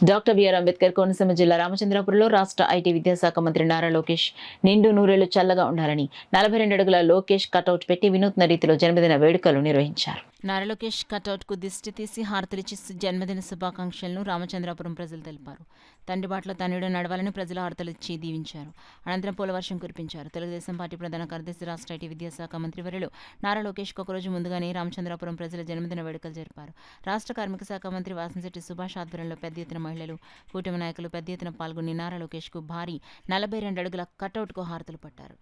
Doctor BR Ambedkar Konaseema జిల్లా రామచంద్రపురంలో రాష్ట్ర IT విద్యాశాఖ మంత్రి నారా లోకేష్ నిండు నూరేళ్లు చల్లగా ఉండాలని 42 అడుగుల లోకేష్ కటౌట్ పెట్టి వినూత్న రీతిలో జన్మదిన వేడుకలు నిర్వహించారు. నారా లోకేష్ కటౌట్ కు దిష్టి తీసి హారతిలిచ్చి జన్మదిన శుభాకాంక్షలను రామచంద్రపురం ప్రజలు తెలిపారు. తండ్రి బాటలో తనయుడు నడవాలని ప్రజలు హారతలిచ్చి దీవించారు. అనంతరం పూలవర్షం కురిపించారు. తెలుగుదేశం పార్టీ ప్రధాన కార్యదర్శి రాష్ట్ర ఐటీ విద్యాశాఖ మంత్రివర్యులు నారా లోకేష్ ఒకరోజు ముందుగానే రామచంద్రపురం ప్రజల జన్మదిన వేడుకలు జరిపారు. రాష్ట్ర కార్మిక శాఖ మంత్రి వాసంశెట్టి సుభాష్ ఆధ్వర్యంలో పెద్ద ఎత్తున మహిళలు, కూటమి నాయకులు పెద్ద ఎత్తున పాల్గొని నారా లోకేష్ కు భారీ 42 అడుగుల కటౌట్ కు హారతులు పట్టారు.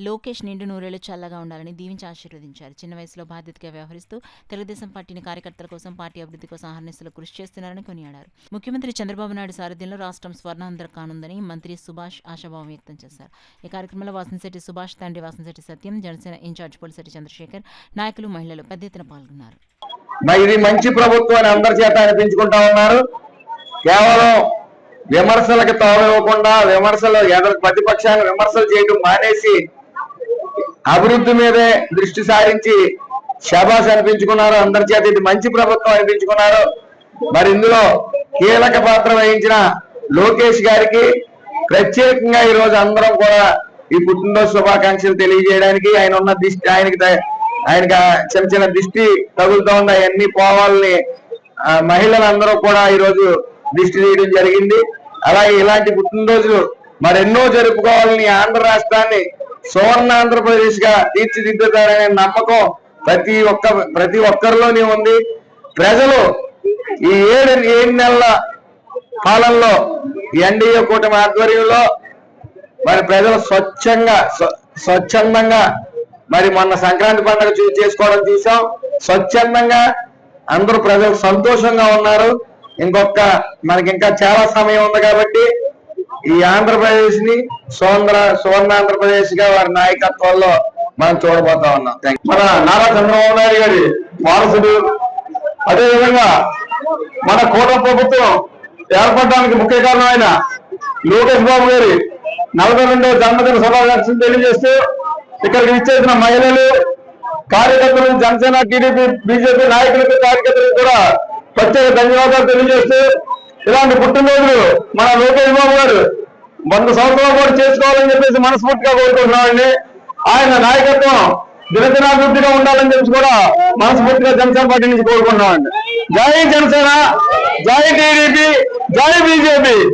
లోకేష్ నిండు నూరేళ్లు చల్లగా ఉండాలని దీవించి ఆశీర్వదించారు. చిన్న వయసులో బాధ్యతగా వ్యవహరిస్తూ తెలుగుదేశం పార్టీని కార్యకర్తల కోసం, పార్టీ అభివృద్ధి కోసం అహర్నిశలు కృషి చేస్తున్నారని కొనియాడారు. ముఖ్యమంత్రి చంద్రబాబు నాయుడు సారథ్యంలో రాష్ట్రం స్వర్ణాంధ్ర కానుందని మంత్రి సుభాష్ ఆశాభావం వ్యక్తం చేశారు. ఈ కార్యక్రమంలో వాసంశెట్టి సుభాష్, తండ్రి వాసంశెట్టి సత్యం, జనసేన ఇన్ఛార్జ్ పోలిశెట్టి చంద్రశేఖర్, నాయకులు, మహిళలు పెద్ద ఎత్తున పాల్గొన్నారు. ఇది మంచి ప్రభుత్వాన్ని అందరి చేత అనిపించుకుంటా ఉన్నారు. కేవలం విమర్శలకు తావివ్వకుండా ప్రతిపక్షాన్ని విమర్శలు చేయడం మానేసి అభివృద్ధి మీదే దృష్టి సారించి శభాష్ అనిపించుకున్నారు. అందరి చేత ఇది మంచి ప్రభుత్వం అనిపించుకున్నారు. మరి ఇందులో కీలక పాత్ర వహించిన లోకేష్ గారికి ప్రత్యేకంగా ఈ రోజు అందరం కూడా ఈ పుట్టినరోజు శుభాకాంక్షలు తెలియజేయడానికి ఆయనకి చిన్న చిన్న దిష్టి తగులుతూ ఉంది. అవన్నీ పోవాలని మహిళలందరూ కూడా ఈరోజు దిష్టి తీయడం జరిగింది. అలాగే ఇలాంటి పుట్టినరోజులు మరెన్నో జరుపుకోవాలని ఆంధ్ర రాష్ట్రాన్ని సువర్ణ ఆంధ్రప్రదేశ్ గా తీర్చిదిద్దుతారనే నమ్మకం ప్రతి ఒక్కరిలోనే ఉంది. ప్రజలు ఈ 7 నెలల కాలంలో ఎన్డీఏ కూటమి ఆధ్వర్యంలో మరి ప్రజలు స్వచ్ఛందంగా మరి మొన్న సంక్రాంతి పండుగ చేసుకోవడం చూసాం. స్వచ్ఛందంగా అందరూ ప్రజలు సంతోషంగా ఉన్నారు. మనకి ఇంకా చాలా సమయం ఉంది కాబట్టి ఈ ఆంధ్రప్రదేశ్ ని సువర్ణ ఆంధ్రప్రదేశ్ గా వారి నాయకత్వంలో మనం చూడబోతా ఉన్నాం. మన నారా చంద్రబాబు నాయుడు గారి వారసుడు, అదేవిధంగా మన కూటమి ప్రభుత్వం ఏర్పడడానికి ముఖ్య కారణమైన లోకేష్ బాబు గారి 42వ జన్మదిన శుభాకాంక్షలు తెలియజేస్తూ ఇక్కడికి విచ్చేసిన మహిళలు, కార్యకర్తలు, జనసేన, టీడీపీ, బీజేపీ నాయకులకు, కార్యకర్తలకు కూడా ప్రత్యేక ధన్యవాదాలు తెలియజేస్తూ ఇలాంటి పుట్టినరోజులు మన లోకేష్ బాబు గారు 100 సంవత్సరాలు కూడా చేసుకోవాలని చెప్పేసి మనస్ఫూర్తిగా కోరుకుంటున్నామండి. ఆయన నాయకత్వం దినదినాభివృద్ధిగా ఉండాలని చెప్పి కూడా మనస్ఫూర్తిగా జనసేన పార్టీ నుంచి కోరుకుంటున్నామండి. జై జనసేన, జై టీడీపీ, జై బీజేపీ.